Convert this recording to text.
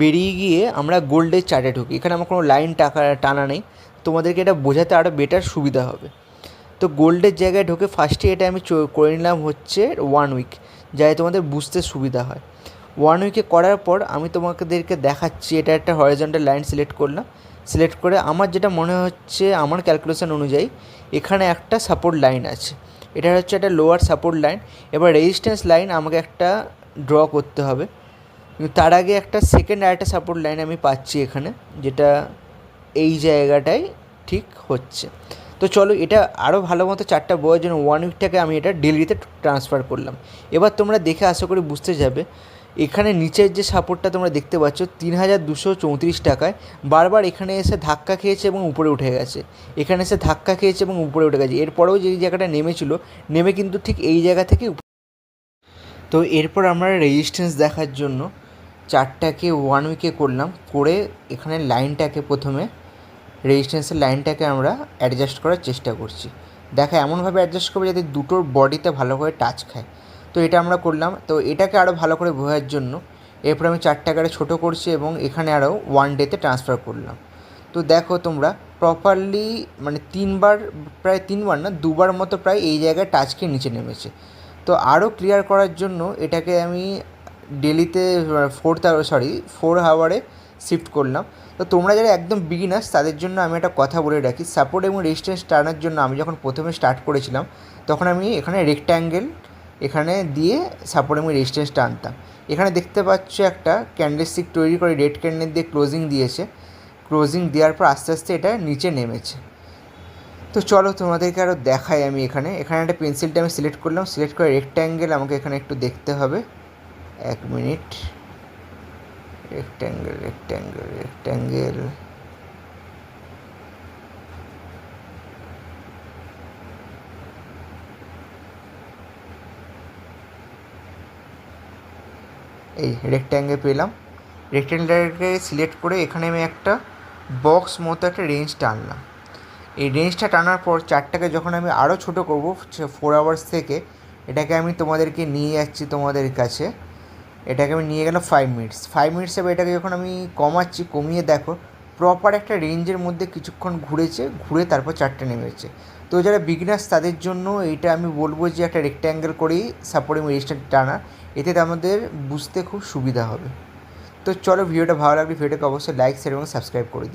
বেরিয়ে গিয়ে আমরা গোল্ডের চার্টে ঢুকি। এখানে আমার কোনো লাইন টানা নেই, তোমাদেরকে এটা বোঝাতে আরও বেটার সুবিধা হবে। তো গোল্ডের জায়গায় ঢুকে ফার্স্টে এটা আমি করে নিলাম হচ্ছে 1 উইক, যাতে তোমাদের বুঝতে সুবিধা হয়। 1 উইকে করার পর আমি তোমাদেরকে দেখাচ্ছি, এটা একটা হরিজন্টাল লাইন সিলেক্ট করলাম। সিলেক্ট করে আমার যেটা মনে হচ্ছে, আমার ক্যালকুলেশন অনুযায়ী এখানে একটা সাপোর্ট লাইন আছে, এটা হচ্ছে একটা লোয়ার সাপোর্ট লাইন। এবার রেজিস্ট্যান্স লাইন আমাকে একটা ড্র করতে হবে, কিন্তু তার আগে একটা সেকেন্ড আরেকটা সাপোর্ট লাইন আমি পাচ্ছি এখানে, যেটা এই জায়গাটায় ঠিক হচ্ছে। তো চলো এটা আরও ভালো মতো চারটা বোঝার জন্য 1 উইকটাকে আমি এটা ডেলিতে ট্রান্সফার করলাম। এবার তোমরা দেখে আশা করি বুঝতে যাবে, এখানে নিচের যে সাপোর্টটা তোমরা দেখতে পাচ্ছ 3234 টাকায় বারবার এখানে এসে ধাক্কা খেয়েছে এবং উপরে উঠে গেছে, এখানে এসে ধাক্কা খেয়েছে এবং উপরে উঠে গেছে। এরপরেও যে জায়গাটা নেমেছিল, নেমে কিন্তু ঠিক এই জায়গা থেকে। তো এরপর আমরা রেজিস্ট্যান্স দেখার জন্য চারটাকে 1 উইকে করলাম, করে এখানে লাইনটাকে প্রথমে রেজিস্ট্যান্সের লাইনটাকে আমরা অ্যাডজাস্ট করার চেষ্টা করছি। দেখা এমনভাবে অ্যাডজাস্ট করবো যাতে দুটোর বডিতে ভালো করে টাচ খায়। তো এটা আমরা করলাম। তো এটাকে আরও ভালো করে বোঝার জন্য এরপর আমি 4 টাকাটা ছোটো করছি এবং এখানে আরও 1 ডেতে ট্রান্সফার করলাম। তো দেখো তোমরা প্রপারলি মানে 3বার, প্রায় 3বার না 2বার মতো প্রায় এই জায়গায় টাচ খেয়ে নিচে নেমেছে। তো আরও ক্লিয়ার করার জন্য এটাকে আমি ডেলিতে 4 আওয়ারে শিফট করলাম। তো তোমরা যারা একদম বিগিনার্স তাদের জন্য আমি একটা কথা বলে রাখি, সাপোর্ট এবং রেজিস্ট্যান্স টানার জন্য আমি যখন প্রথমে স্টার্ট করেছিলাম তখন আমি এখানে রেক্ট্যাঙ্গেল এখানে দিয়ে সাপোর্ট এবং রেজিস্ট্যান্স টানতাম। এখানে দেখতে পাচ্ছ একটা ক্যান্ডেলস্টিক তৈরি করে রেড ক্যান্ডেল দিয়ে ক্লোজিং দিয়েছে, ক্লোজিং দেওয়ার পর আস্তে আস্তে এটা নিচে নেমেছে। তো চলো তোমাদেরকে আরও দেখাই। আমি এখানে একটা পেন্সিলটা আমি সিলেক্ট করলাম, সিলেক্ট করে রেক্ট্যাঙ্গেল আমাকে এখানে একটু দেখতে হবে, 1 মিনিট। রেক্ট্যাঙ্গেল এই রেক্ট্যাঙ্গেল পেলাম। রেক্ট্যাঙ্গেলটাকে সিলেক্ট করে এখানে আমি একটা বক্স মতো একটা রেঞ্জ টানলাম। এই রেঞ্জটা টানার পর চারটাকে যখন আমি আরও ছোটো করবো 4 আওয়ার্স থেকে, এটাকে আমি তোমাদেরকে নিয়ে যাচ্ছি তোমাদের কাছে, এটাকে আমি নিয়ে গেলাম 5 মিনিটস। 5 মিনিটস এবার এটাকে যখন আমি কমাচ্ছি, কমিয়ে দেখো প্রপার একটা রেঞ্জের মধ্যে কিছুক্ষণ ঘুরেছে, ঘুরে তারপর চারটে নেমেছে। তো যারা বিগিনার্স তাদের জন্য এইটা আমি বলবো যে একটা রেক্ট্যাঙ্গেল করেই সাপোর্টিং রেজিস্ট্যান্স টানা, এতে আমাদের বুঝতে খুব সুবিধা হবে। তো চলো ভিডিওটা ভালো লাগলে ভিডিওটাকে অবশ্যই লাইক, শেয়ার এবং সাবস্ক্রাইব করে দিও।